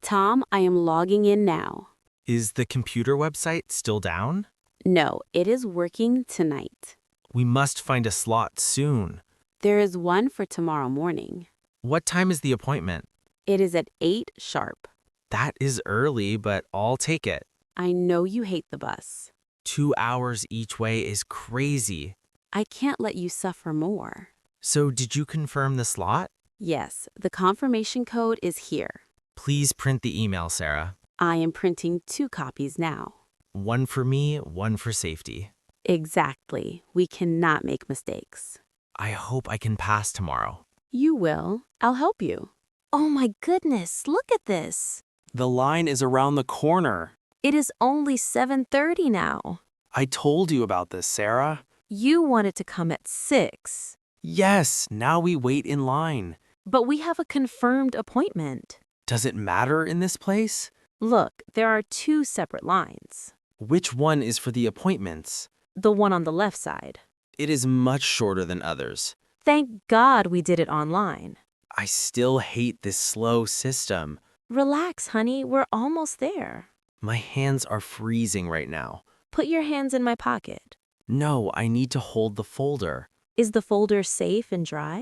Tom, I am logging in now. Is the computer website still down? No, it is working tonight. We must find a slot soon. There is one for tomorrow morning. What time is the appointment? It is at 8 sharp. That is early, but I'll take it. I know you hate the bus. 2 hours each way is crazy. I can't let you suffer more. So did you confirm the slot? Yes, the confirmation code is here. Please print the email, Sarah. I am printing 2 copies now. One for me, one for safety. Exactly. We cannot make mistakes. I hope I can pass tomorrow. You will. I'll help you. Oh my goodness, look at this. The line is around the corner. It is only 7:30 now. I told you about this, Sarah. You wanted to come at 6. Yes, now we wait in line. But we have a confirmed appointment. Does it matter in this place? Look, there are 2 separate lines. Which one is for the appointments? The one on the left side. It is much shorter than others. Thank God we did it online. I still hate this slow system. Relax, honey, we're almost there. My hands are freezing right now. Put your hands in my pocket. No, I need to hold the folder. Is the folder safe and dry?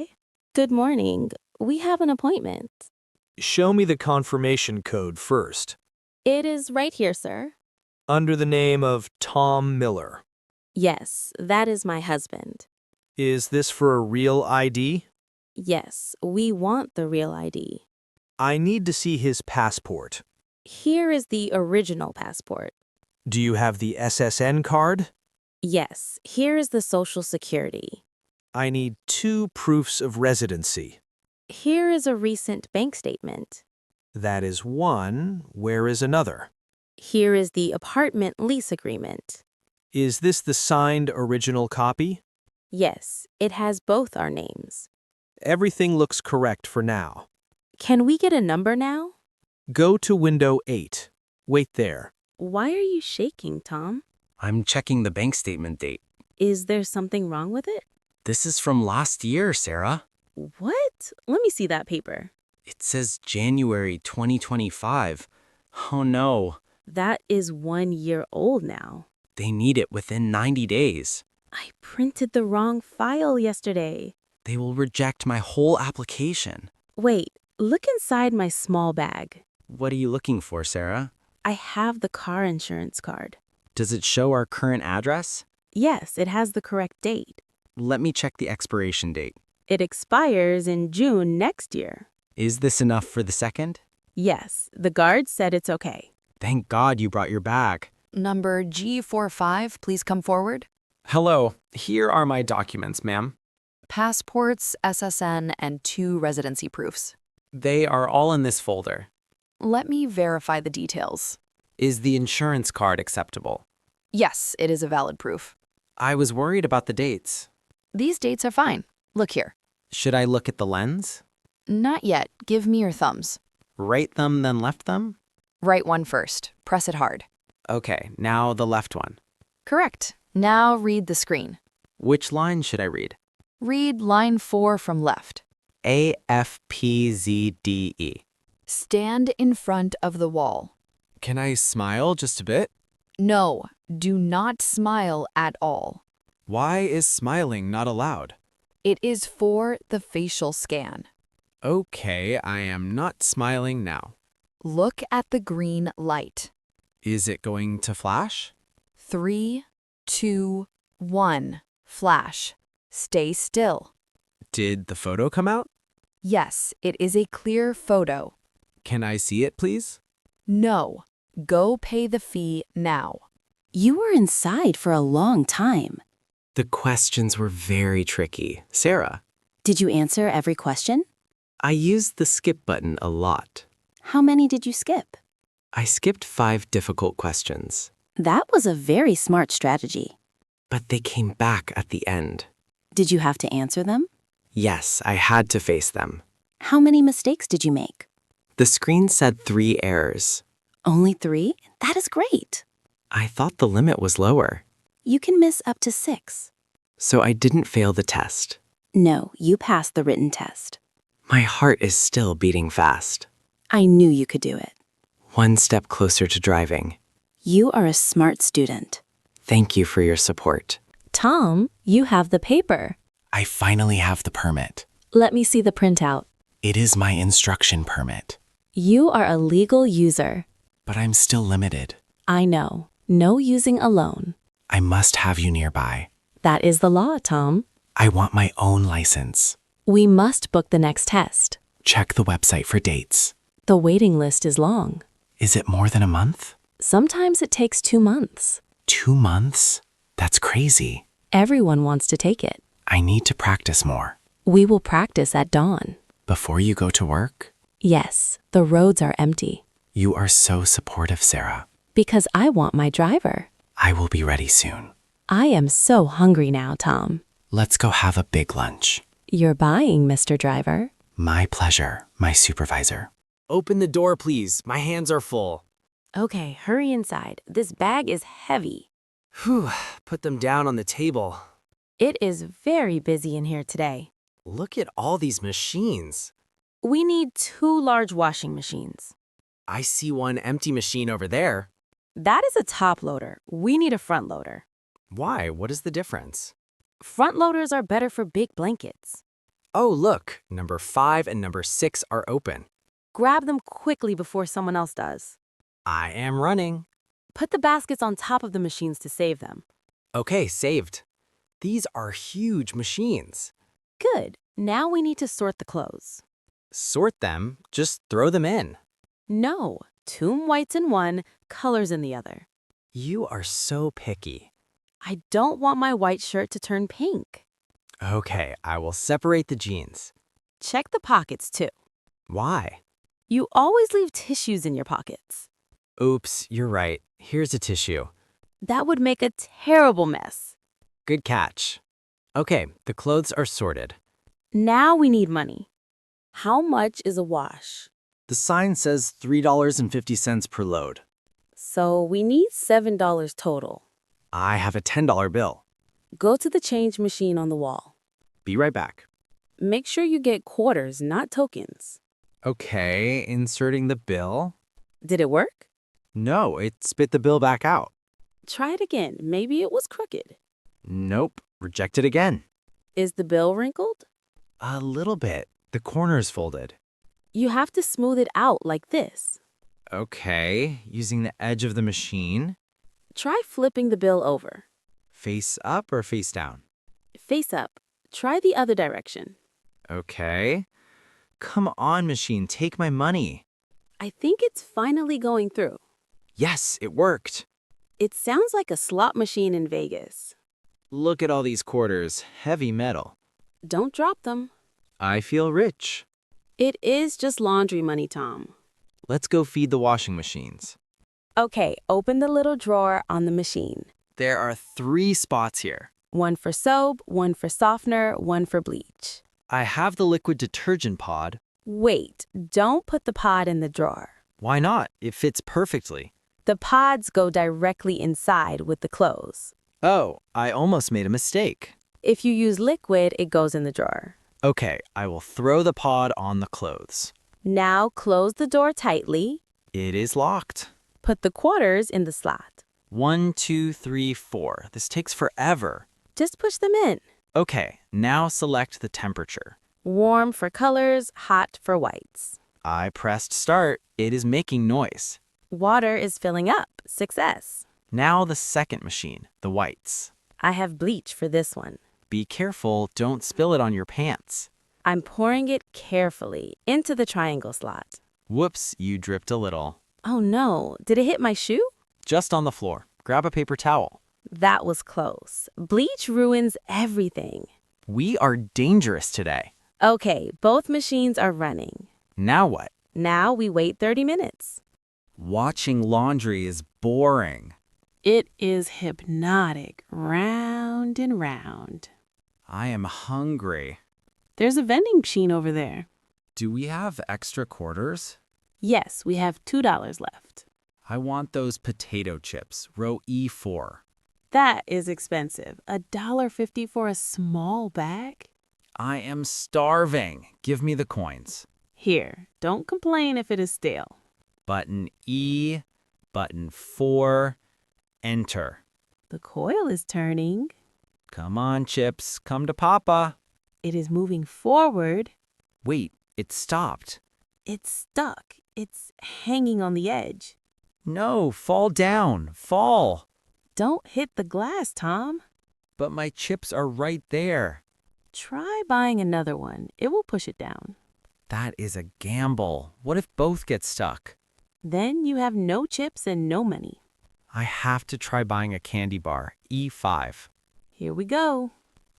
Good morning. We have an appointment. Show me the confirmation code first. It is right here, sir. Under the name of Tom Miller. Yes, that is my husband. Is this for a real ID? Yes, we want the real ID. I need to see his passport. Here is the original passport. Do you have the SSN card? Yes, here is the Social Security. I need 2 proofs of residency. Here is a recent bank statement. That is one. Where is another? Here is the apartment lease agreement. Is this the signed original copy? Yes, it has both our names. Everything looks correct for now. Can we get a number now? Go to window 8. Wait there. Why are you shaking, Tom? I'm checking the bank statement date. Is there something wrong with it? This is from last year, Sarah. What? Let me see that paper. It says January 2025. Oh no, That is 1 year old now. they need it within 90 days. I printed the wrong file yesterday. They will reject my whole application. Wait, look inside my small bag. What are you looking for, Sarah? I have the car insurance card. Does it show our current address? Yes, it has the correct date. Let me check the expiration date. It expires in June next year. Is this enough for the second? Yes, the guard said it's okay. Thank God you brought your bag. Number G45, please come forward. Hello, here are my documents, ma'am. Passports, SSN, and 2 residency proofs. They are all in this folder. Let me verify the details. Is the insurance card acceptable? Yes, it is a valid proof. I was worried about the dates. These dates are fine. Look here. Should I look at the lens? Not yet. Give me your thumbs. Right thumb, then left thumb? Right one first. Press it hard. Okay, now the left one. Correct. Now read the screen. Which line should I read? Read line 4 from left. A, F, P, Z, D, E. Stand in front of the wall. Can I smile just a bit? No, do not smile at all. Why is smiling not allowed? It is for the facial scan. Okay, I am not smiling now. Look at the green light. Is it going to flash? 3, 2, 1. Flash. Stay still. Did the photo come out? Yes, it is a clear photo. Can I see it, please? No. Go pay the fee now. You were inside for a long time. The questions were very tricky. Sarah, Did you answer every question? I used the skip button a lot. How many did you skip? I skipped 5 difficult questions, That was a very smart strategy. but they came back at the end. Did you have to answer them? Yes, I had to face them. How many mistakes did you make? The screen said 3 errors. Only 3? That is great. I thought the limit was lower, You can miss up to 6. so I didn't fail the test. No, you passed the written test. My heart is still beating fast. I knew you could do it. One step closer to driving. You are a smart student. Thank you for your support. Tom, you have the paper. I finally have the permit. Let me see the printout. It is my instruction permit. You are a legal user. But I'm still limited. I know. No using alone. I must have you nearby. That is the law, Tom. I want my own license. We must book the next test. Check the website for dates. The waiting list is long. Is it more than a month? Sometimes it takes 2 months. 2 months? That's crazy. Everyone wants to take it. I need to practice more. We will practice at dawn. Before you go to work? Yes, the roads are empty. You are so supportive, Sarah. Because I want my driver. I will be ready soon. I am so hungry now, Tom. Let's go have a big lunch. You're buying, Mr. Driver. My pleasure, my supervisor. Open the door, please. My hands are full. Okay, hurry inside. This bag is heavy. Whew, put them down on the table. It is very busy in here today. Look at all these machines. We need 2 large washing machines. I see one empty machine over there. That is a top loader. We need a front loader. Why? What is the difference? Front loaders are better for big blankets. Oh, look. Number 5 and number 6 are open. Grab them quickly before someone else does. I am running. Put the baskets on top of the machines to save them. Okay, saved. These are huge machines. Good. Now we need to sort the clothes. Sort them, just throw them in. No, 2 whites in one, colors in the other. You are so picky. I don't want my white shirt to turn pink. Okay, I will separate the jeans. Check the pockets too. Why? You always leave tissues in your pockets. Oops, you're right. Here's a tissue. That would make a terrible mess. Good catch. Okay, the clothes are sorted. Now we need money. How much is a wash? The sign says $3.50 per load. So we need $7 total. I have a $10 bill. Go to the change machine on the wall. Be right back. Make sure you get quarters, not tokens. Okay, inserting the bill. Did it work? No, it spit the bill back out. Try it again. Maybe it was crooked. Nope, rejected again. Is the bill wrinkled? A little bit. The corner's folded. You have to smooth it out like this. Okay, using the edge of the machine. Try flipping the bill over. Face up or face down? Face up. Try the other direction. Okay. Come on, machine, take my money. I think it's finally going through. Yes, it worked. It sounds like a slot machine in Vegas. Look at all these quarters, heavy metal. Don't drop them. I feel rich. It is just laundry money, Tom. Let's go feed the washing machines. Okay, open the little drawer on the machine. There are 3 spots here. 1 for soap, 1 for softener, 1 for bleach. I have the liquid detergent pod. Wait, don't put the pod in the drawer. Why not? It fits perfectly. The pods go directly inside with the clothes. Oh, I almost made a mistake. If you use liquid, it goes in the drawer. Okay, I will throw the pod on the clothes. Now close the door tightly. It is locked. Put the quarters in the slot. 1, 2, 3, 4. This takes forever. Just push them in. Okay, now select the temperature. Warm for colors, hot for whites. I pressed start. It is making noise. Water is filling up. Success. Now the second machine, the whites. I have bleach for this one. Be careful, don't spill it on your pants. I'm pouring it carefully into the triangle slot. Whoops, you dripped a little. Oh no, did it hit my shoe? Just on the floor. Grab a paper towel. That was close. Bleach ruins everything. We are dangerous today. Okay, both machines are running. Now what? Now we wait 30 minutes. Watching laundry is boring. It is hypnotic, round and round. I am hungry. There's a vending machine over there. Do we have extra quarters? Yes, we have $2 left. I want those potato chips, row E4. That is expensive. $1.50 for a small bag? I am starving. Give me the coins. Here, don't complain if it is stale. Button E, button 4, enter. The coil is turning. Come on, Chips, come to Papa. It is moving forward. Wait, it stopped. It's stuck. It's hanging on the edge. No, fall down, fall. Don't hit the glass, Tom. But my chips are right there. Try buying another one. It will push it down. That is a gamble. What if both get stuck? Then you have no chips and no money. I have to try buying a candy bar, E5. Here we go.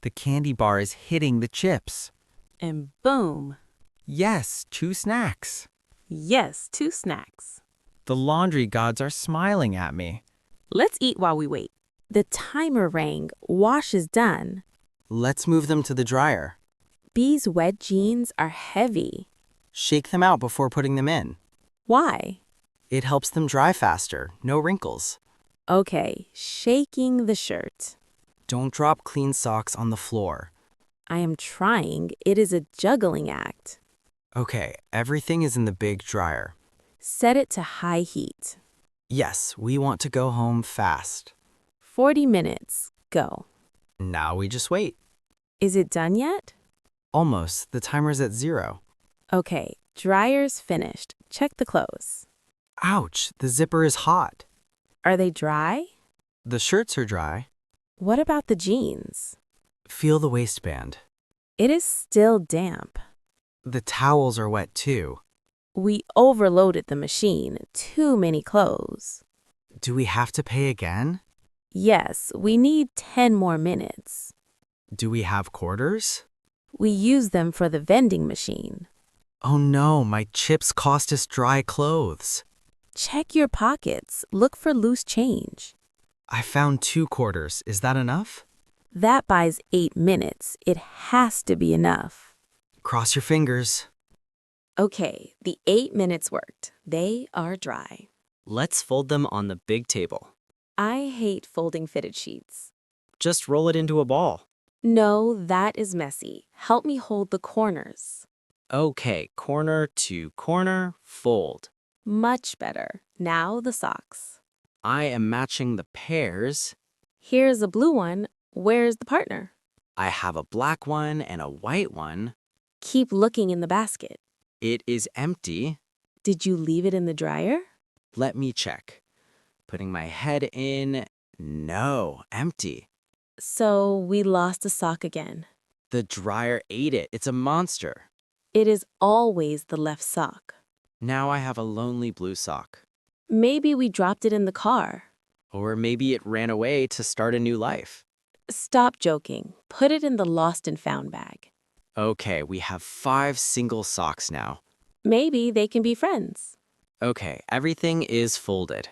The candy bar is hitting the chips. And boom. Yes, 2 snacks. Yes, 2 snacks. The laundry gods are smiling at me. Let's eat while we wait. The timer rang. Wash is done. Let's move them to the dryer. B's wet jeans are heavy. Shake them out before putting them in. Why? It helps them dry faster, no wrinkles. Okay, shaking the shirt. Don't drop clean socks on the floor. I am trying. It is a juggling act. Okay, everything is in the big dryer. Set it to high heat. Yes, we want to go home fast. 40 minutes. Go. Now we just wait. Is it done yet? Almost. The timer's at 0. Okay, dryer's finished. Check the clothes. Ouch, the zipper is hot. Are they dry? The shirts are dry. What about the jeans? Feel the waistband. It is still damp. The towels are wet too. We overloaded the machine. Too many clothes. Do we have to pay again? Yes, we need 10 more minutes. Do we have quarters? We use them for the vending machine. Oh no, my chips cost us dry clothes. Check your pockets. Look for loose change. I found 2 quarters. Is that enough? That buys 8 minutes. It has to be enough. Cross your fingers. Okay, the 8 minutes worked. They are dry. Let's fold them on the big table. I hate folding fitted sheets. Just roll it into a ball. No, that is messy. Help me hold the corners. Okay, corner to corner, fold. Much better. Now the socks. I am matching the pairs. Here's a blue one. Where's the partner? I have a black one and a white one. Keep looking in the basket. It is empty. Did you leave it in the dryer? Let me check. Putting my head in. No, empty. So we lost a sock again. The dryer ate it. It's a monster. It is always the left sock. Now I have a lonely blue sock. Maybe we dropped it in the car. Or maybe it ran away to start a new life. Stop joking. Put it in the lost and found bag. Okay, we have 5 single socks now. Maybe they can be friends. Okay, everything is folded.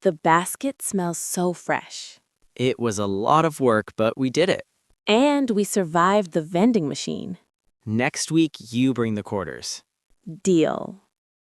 The basket smells so fresh. It was a lot of work, but we did it. And we survived the vending machine. Next week, you bring the quarters. Deal.